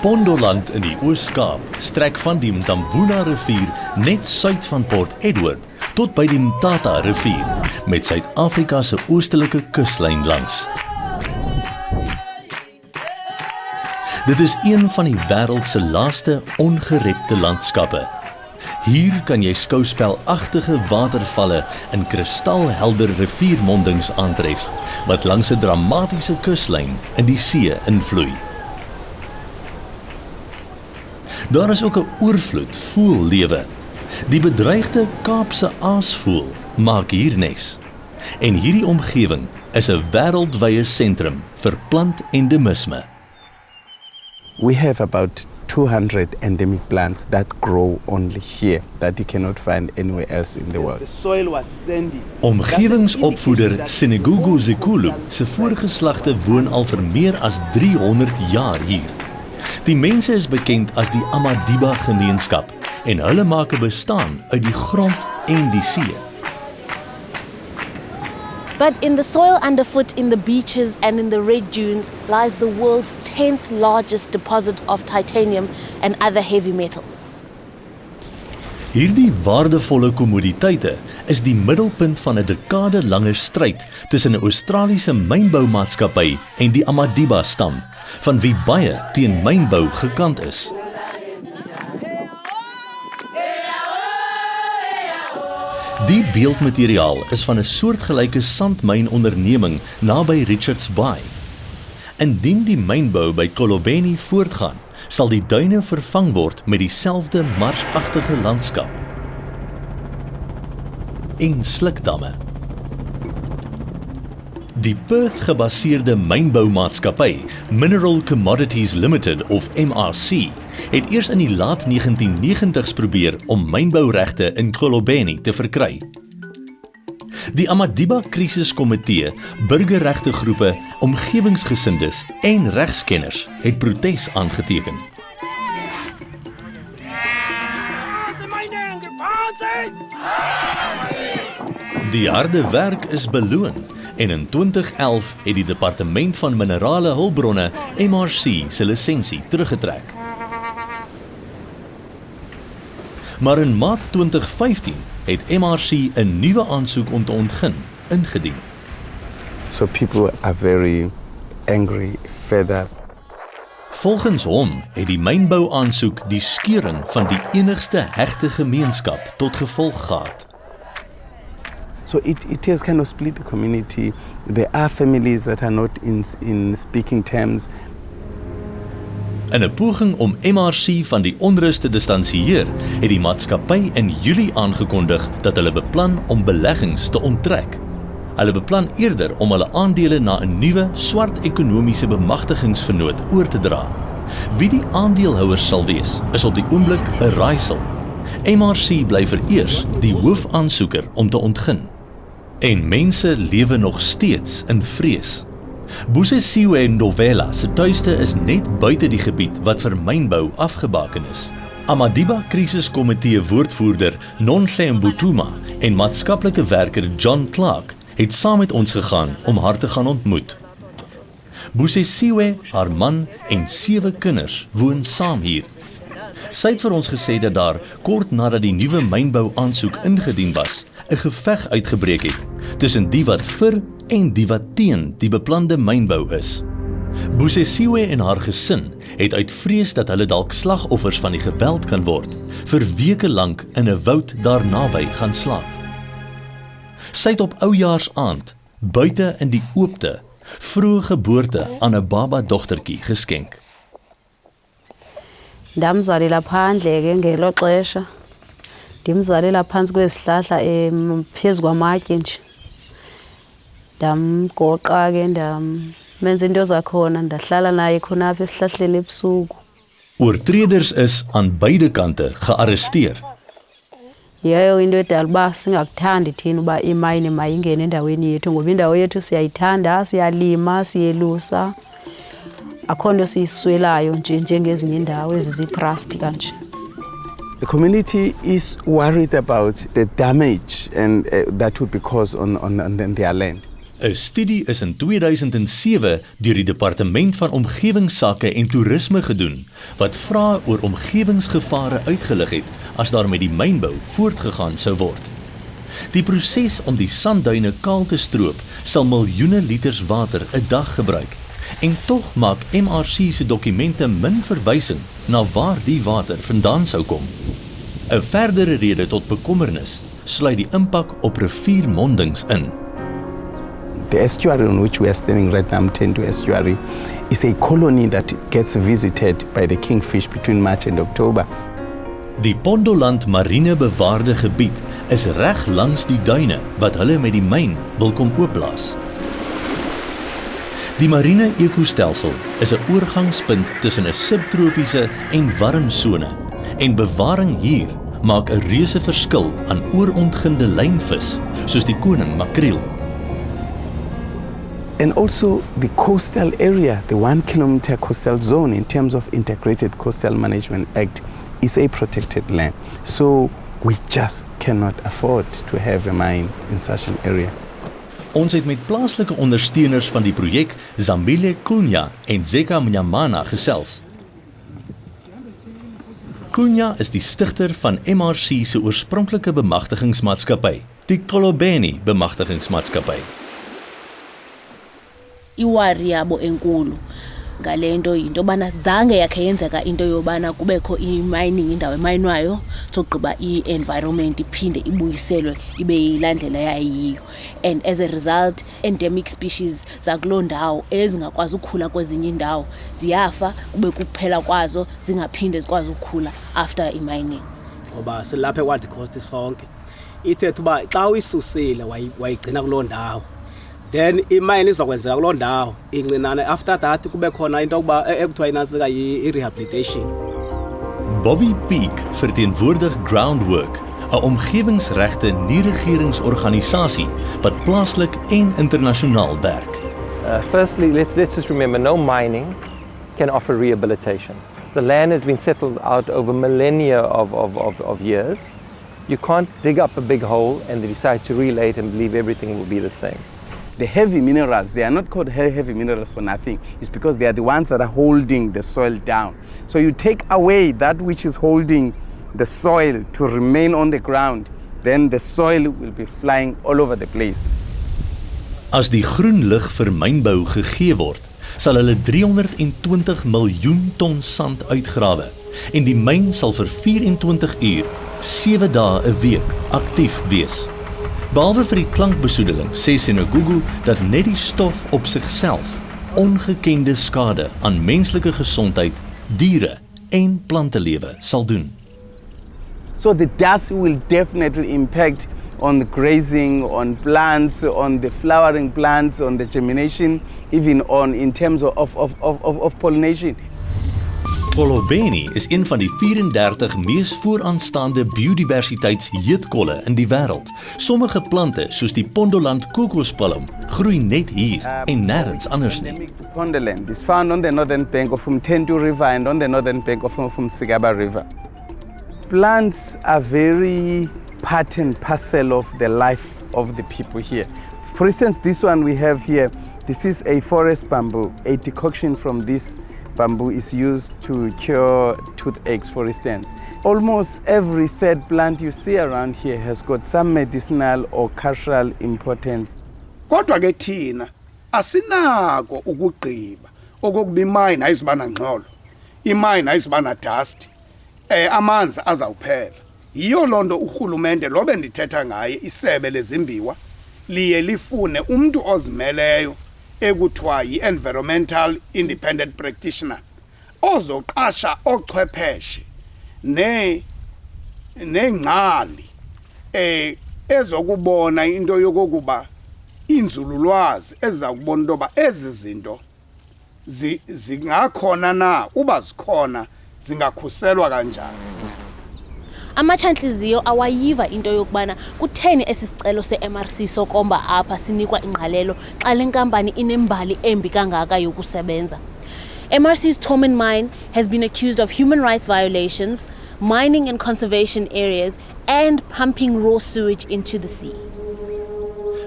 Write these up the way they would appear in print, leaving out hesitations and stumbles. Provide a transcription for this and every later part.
Pondoland in die Oos-Kaap strek van die Mtamvuna rivier net suid van Port Edward tot by die Mtata rivier met Suid-Afrika se oostelike kuslyn langs. Dit is een van die wêreld se laaste ongerepte landskappe. Hier kan jy skouspelagtige watervalle in kristalhelder riviermondings aantref wat langs 'n dramatiese kuslyn in die see invloei. Daar is ook 'n oorvloed voëllewe. Die bedreigde Kaapse aasvoël maak hier nes. En hierdie omgewing is 'n wêreldwye sentrum vir plantendemisme. We have about 200 endemic plants that grow only here, that you cannot find anywhere else in the world. The soil was sandy. Omgewingsopvoeder Senegugu Zikulu se voorgeslagte woon al vir meer as 300 jaar hier. Die mense is bekend as die Amadiba gemeenskap en hulle maak 'n bestaan uit die grond en die see. But in the soil underfoot in the beaches and in the red dunes lies the world's 10th largest deposit of titanium and other heavy metals. Hierdie waardevolle kommoditeite is die middelpunt van 'n dekade-lange stryd tussen 'n Australiese mynboumaatskappy en die Amadiba stam, van wie baie teen mynbou gekant is. Die beeldmateriaal is van 'n soortgelyke sandmynonderneming naby Richards Bay. Indien die mynbou by Xolobeni voortgaan, sal die duine vervang word met dieselfde marsagtige landskap en slukdamme. Die Perth-gebaseerde mynboumaatskappy Mineral Commodities Limited of MRC het eers in die laat 1990s probeer om mynbouregte in Xolobeni te verkry. Die Amadiba Krisiskomitee, burgerregtegroepe, omgewingsgesindes en regskenners het protes aangeteken. Die harde werk is beloon en in 2011 het die Departement van Minerale Hulpbronne MRC se lisensie teruggetrek. Maar in Maart 2015 het MRC 'n nuwe aansoek om te ontgin ingedien. So people are very angry, fed up. Volgens hom het die mynbouaansoek die skeuring van die enigste hegte gemeenskap tot gevolg gehad. So it has kind of split the community. There are families that are not in speaking terms. In 'n poging om MRC van die onrus te distansieer, het die maatskappy in Julie aangekondig dat hulle beplan om beleggings te onttrek. Hulle beplan eerder om hulle aandele na 'n nuwe swart ekonomiese bemagtigingsvennoot oor te dra. Wie die aandeelhouers sal wees, is op die oomblik 'n raaisel. MRC bly vereers die hoofaansoeker om te ontgin. En mense lewe nog steeds in vrees. Busisiwe Ndovela se tuiste is net buite die gebied wat vir mynbou afgebaken is. Amadiba Krisiskomitee woordvoerder Nonhle Mbutuma en maatskaplike werker John Clark het saam met ons gegaan om haar te gaan ontmoet. Busisiwe, haar man en 7 kinders woon saam hier. Sy het vir ons gesê dat daar, kort nadat die nuwe mynbou aansoek ingedien was, 'n geveg uitgebreek het tussen die wat vir en die wat teen die beplande mynbou is. Busisiwe en haar gesin het uit vrees dat hulle dalk slagoffers van die geweld kan word, vir weke lank in 'n woud daar naby gaan slaap. Sy het op oujaarsaand, buite in die oopte, vroeë geboorte aan 'n baba dogtertjie geskenk. Ndamzalela phandle ke ngelo xesha. Ndimzalela phantsi kwesihlahla phezu kwamatye nje. Ndamgoqa ke ndamenza into zakhona ndahlala naye khona apha esihlahleni ebusuku. Oortreders is aan beide kante gearresteer. Yeyo into edala uba singakuthandi thina uba imayini mayingene endaweni yethu ngoba indawo yethu siyayithanda, siyalima, siyelusa. Akho nto siyiswelayo nje njengezinye indawo ezizitrust kanje. The community is worried about the damage and that would be caused on their land. 'n Studie is in 2007 deur die Departement van Omgewingsake en Toerisme gedoen, wat vrae oor omgewingsgevare uitgelig het as daar met die mynbou voortgegaan sou word. Die proses om die sandduine kaal te stroop sal miljoene liters water 'n dag gebruik, en tog maak MRC se dokumente min verwysing na waar die water vandaan sou kom. 'n Verdere rede tot bekommernis sluit die impak op riviermondings in. The estuary on which we are standing right now, Mtendo Estuary, is a colony that gets visited by the kingfish between March and October. Die Pondoland marine bewaarde gebied is reg langs die duine wat hulle met die myn wil kom oopblaas. Die marine ekostelsel is 'n oorgangspunt tussen 'n subtropiese en warm sone, en bewaring hier maak 'n reuse verskil aan oorontginde lynvis soos die koning makreel. And also the coastal area, the 1 kilometer coastal zone in terms of Integrated Coastal Management Act, is a protected land. So we just cannot afford to have a mine in such an area. Ons het met plaaslike ondersteuners van die projek Zambile Kunya en Zeka Mnyamana gesels. Kunya is die stigter van MRC se oorspronklike bemagtigingsmaatskappy, die Xolobeni bemagtigingsmaatskappy. Iwari yabo enkulu ngalento into bana zange yakhe yenzeka into yobana kubekho i-mining indawo emayinwayo sogqiba i-environment iphinde ibuyiselwe ibe yilandlela yayiyo, and as a result endemic species zakuloo ndawo ezingakwazi ukukhula kwezinye indawo ziyafa, kube kuphela kwazo zingaphinde zikwazi ukukhula after i-mining. Ngoba silapha eWild Coast sonke ithethe uba xa uyisusile wayigcina kuloo ndawo, then imine izokwenzeka kuloo ndawo incinane, after that kube khona into yokuba ekuthiwa inansika i-rehabilitation. Bobby Peak verteenwoordig Groundwork, 'n omgewingsregte nie-regeringsorganisasie wat plaaslik en internasionaal werk. Firstly, let's just remember, no mining can offer rehabilitation. The land has been settled out over millennia of years. You can't dig up a big hole and decide to relay it and believe everything will be the same. The heavy minerals, they are not called heavy minerals for nothing. It's because they are the ones that are holding the soil down. So you take away that which is holding the soil to remain on the ground, then the soil will be flying all over the place. As die groen lig vir mynbou gegee word, sal hulle 320 miljoen ton sand uitgrawe, en die myn sal vir 24 uur, 7 dae 'n week aktief wees. Behalwe vir die klankbesoedeling, sê Senegugu dat net die stof op sigself ongekende skade aan menslike gesondheid, diere en plantelewe sal doen. So the dust will definitely impact on the grazing, on plants, on the flowering plants, on the germination, even on in terms of pollination. Xolobeni is een van die 34 mees vooraanstaande biodiversiteitsheetkolle in die wêreld. Sommige plante, soos die Pondoland kokospalm, groei net hier en nêrens anders nie. Pondoland is found on the northern bank of Mtendo River and on the northern bank of Sigaba River. Plants are very part and parcel of the life of the people here. For instance, this one we have here, this is a forest bamboo. A decoction from this bamboo is used to cure toothaches, for instance. Almost every third plant you see around here has got some medicinal or cultural importance. Kodwa ke thina asinako ukugqiba okokuba imine ayizibana ngxolo, imine ayizibana dust, amanzi azawuphela. Yiyo lonto urhulumente lobe ndithetha ngaye isebe lezimbiwa liye lifune umuntu ozimeleyo ekuthiwa yi-environmental independent practitioner ozoqasha ochwepheshe nengcali ezokubona into yokokuba inzululwazi ezakubona into yoba ezi zinto zingakhona na, uba zikhona zingakhuselwa kanjani. Amachantliziyo awayiva into yokubana kutheni esi sicelo se-MRC sokomba apha sinikwa ingqalelo xa le nkampani inembali embi kangaka yokusebenza. MRC's Toman mine has been accused of human rights violations, mining in conservation areas, and pumping raw sewage into the sea.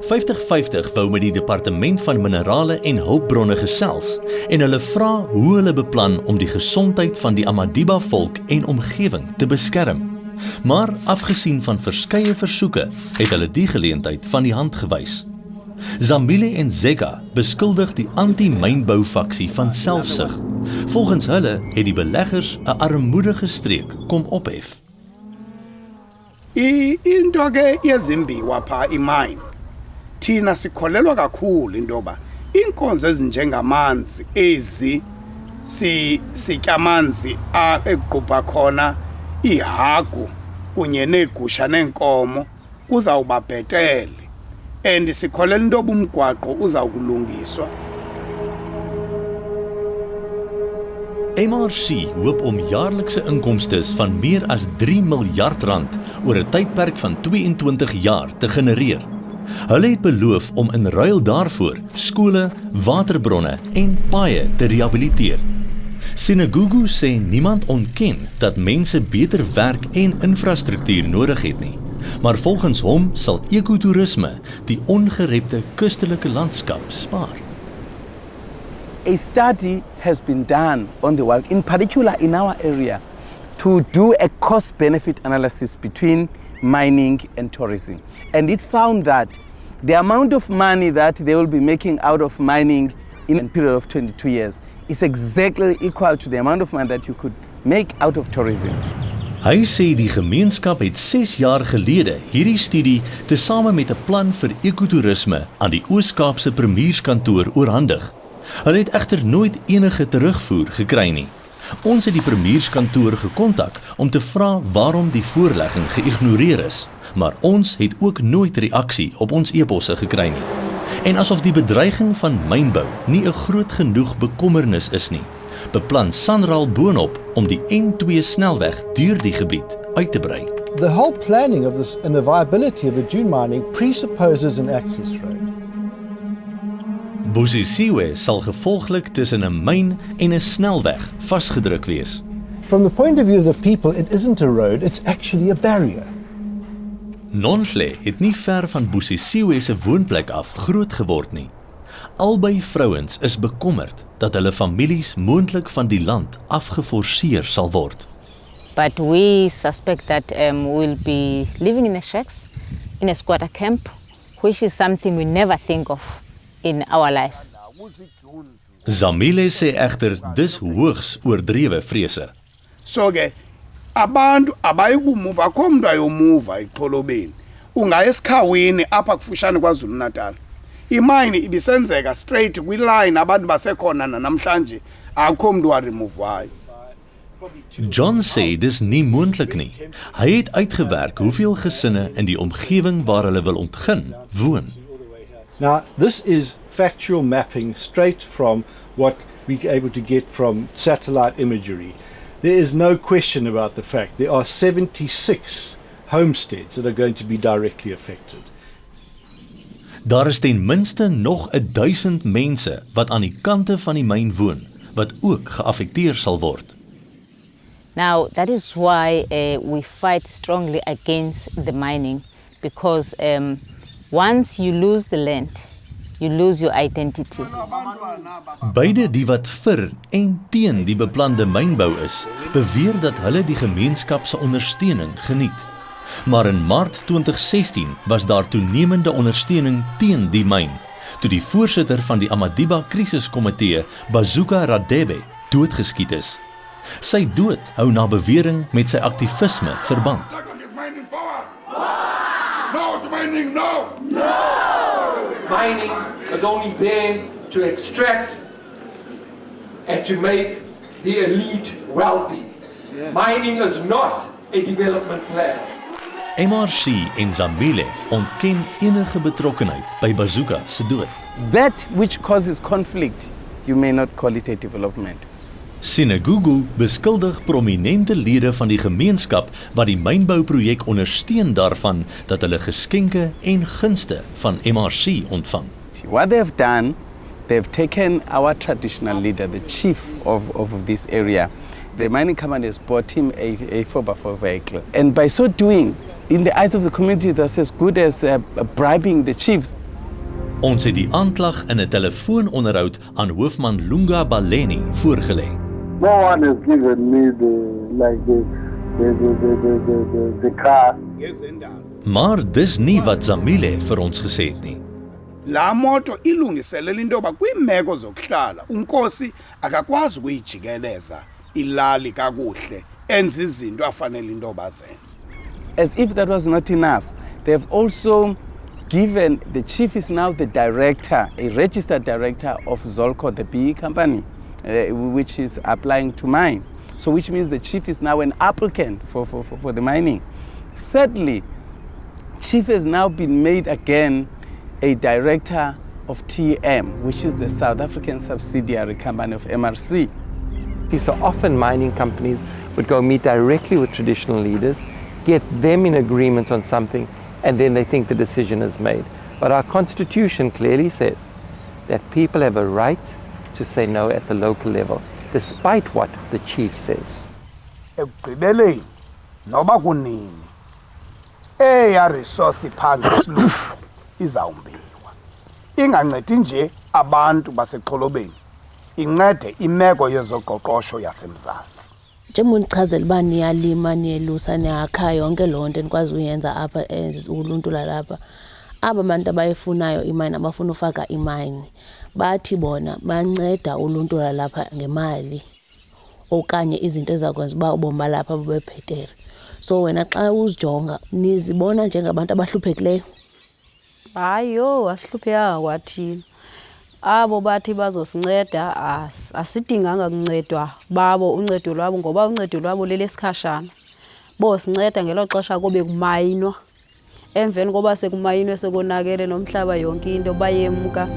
50-50 wou met die Departement van Minerale en Hulpbronne gesels en hulle vra hoe hulle beplan om die gesondheid van die Amadiba volk en omgewing te beskerm. Maar afgesien van verskeie versoeke, het hulle die geleentheid van die hand gewys. Zambile en Zeka beskuldig die anti-mynbou-faksie van selfsug. Volgens hulle het die beleggers 'n armoedige streek kom ophef. Into ke yezimbiwa pha imine. Thina sikholelwa kakhulu into yoba inkonzo ezinjengamanzi ezi sitya amanzi egqubha khona ihagu kunye neegusha neenkomo kuzawuba bhetele, and sikholela into yoba umgwaqo uzawukulungiswa. MRC hoop om jaarlikse inkomstes van meer as 3 miljard rand oor 'n tydperk van 22 jaar te genereer. Hulle het beloof om in ruil daarvoor skole, waterbronne en paaie te rehabiliteer. Sinagugu sê niemand ontken dat mense beter werk en infrastruktuur nodig het nie, maar volgens hom sal ekotourisme die ongerepte kustelike landskap spaar. A study has been done on the world, in particular in our area, to do a cost-benefit analysis between mining and tourism. And it found that the amount of money that they will be making out of mining in a period of 22 years is exactly equal to the amount of money that you could make out of tourism. Hy sê die gemeenskap het 6 jaar gelede hierdie studie tesame met 'n plan vir ekotourisme aan die Oos-Kaapse Premierskantoor oorhandig. Hulle het egter nooit enige terugvoer gekry nie. Ons het die Premierskantoor gekontak om te vra waarom die voorlegging geïgnoreer is, maar ons het ook nooit reaksie op ons e-posse gekry nie. En asof die bedreiging van mynbou nie 'n groot genoeg bekommernis is nie, beplan SANRAL boonop om die N2 snelweg deur die gebied uit te brei. The whole planning of this and the viability of the dune mining presupposes an access road. Busisiwe sal gevolglik tussen 'n myn en 'n snelweg vasgedruk wees. From the point of view of the people, it isn't a road, it's actually a barrier. Nonhle het nie ver van Busisiwe se woonplek af groot geword nie. Albei vrouens is bekommerd dat hulle families moontlik van die land afgeforseer sal word. But we suspect that we'll be living in the shacks, in a squatter camp, which is something we never think of in our lives. Zamile sê egter dis hoogs oordrewe vrese. So ke abantu abayikumuva akho mntu ayomuva eXolobeni. Ungaya esikhawini apha kufutshane kwaZulu Natal. Imine ibisenzeka straight kwiline abantu basekhona namhlanje akho mntu waremovewayo. John sê dis nie moontlik nie. Hy het uitgewerk hoeveel gesinne in die omgewing waar hulle wil ontgin woon. Now, this is factual mapping straight from what we're able to get from satellite imagery. There is no question about the fact there are 76 homesteads that are going to be directly affected. Daar is ten minste nog 1000 mense wat aan die kante van die myn woon, wat ook geaffekteer sal word. Now, that is why we fight strongly against the mining, because once you lose the land, you lose your identity. Beide die wat vir en teen die beplande mynbou is, beweer dat hulle die gemeenskap se ondersteuning geniet. Maar in Maart 2016 was daar toenemende ondersteuning teen die myn, toe die voorsitter van die Amadiba krisiskomitee, Bazuka Radebe, doodgeskiet is. Sy dood hou na bewering met sy aktivisme verband. Mining is only there to extract and to make the elite wealthy. Mining is not a development plan. MRC en Zambile ontken enige betrokkenheid by Bazuka se dood. That which causes conflict, you may not call it a development. Sinagugu beskuldig prominente lede van die gemeenskap wat die mynbouprojek ondersteun daarvan dat hulle geskenke en gunste van MRC ontvang. What they have done, they've taken our traditional leader, the chief of this area. The mining company has bought him a 4x4 vehicle. And by so doing, in the eyes of the community, that's as good as bribing the chiefs. Ons het die aanklag in 'n telefoononderhoud aan hoofman Lunga Baleni voorgelê. No one has given me the car. Maar dis nie wat Zamile vir ons gesê het nie. La moto ilungiselela into yoba kwiimeko zokuhlala unkosi akakwazi ukuyijikeleza ilali kakuhle enza izinto afanele into yoba zenze. As if that was not enough, they've also given, the chief is now the director, a registered director of Zolco, the PE company, which is applying to mine. So which means the chief is now an applicant for the mining. Thirdly, chief has now been made again a director of TM, which is the South African subsidiary company of MRC. So often mining companies would go meet directly with traditional leaders, get them in agreement on something, and then they think the decision is made. But our constitution clearly says that people have a right to say no at the local level, despite what the chief says. Ekugqibeleni noba kunini eya resource phansi isilungu izawumbiwa. Ingancedi nje abantu baseXolobeni, incede imeko yezoqoqosho yasemzantsi. Njengoba nichazela uba niyalima, niyelusa, niyakha yonke loo nto nikwazi uyenza apha uluntu lalapha. Aba bantu abayifunayo imayini, abafuna ufaka imayini, bathi bona banceda uluntu lalapha ngemali okanye izinto ezakwenza uba ubomi balapha bube bhetere. So wena xa uzijonga nizibona njengabantu abahluphekileyo? Hayo, asihluphekanga kwathina. Abo bathi bazosinceda asidinganga kuncedwa babo uncedo lwabo, ngoba uncedo lwabo lelesikhashana. Bosinceda ngelo xesha kube kumayinwa. Emveni koba sekumayinwe sekonakele nomhlaba yonke into bayemka.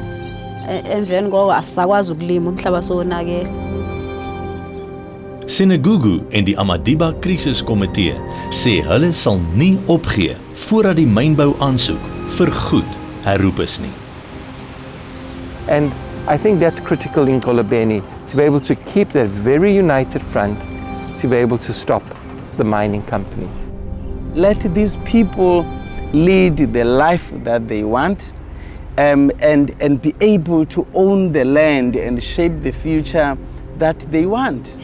Emveni koko asisakwazi ukulima umhlaba sonakele. Senegugu en die Amadiba krisiskomitee sê hulle sal nie opgee voordat die mynbou aansoek vir goed herroep is nie. And I think that's critical in Xolobeni, to be able to keep that very united front, to be able to stop the mining company. Let these people lead the life that they want, and be able to own the land and shape the future that they want.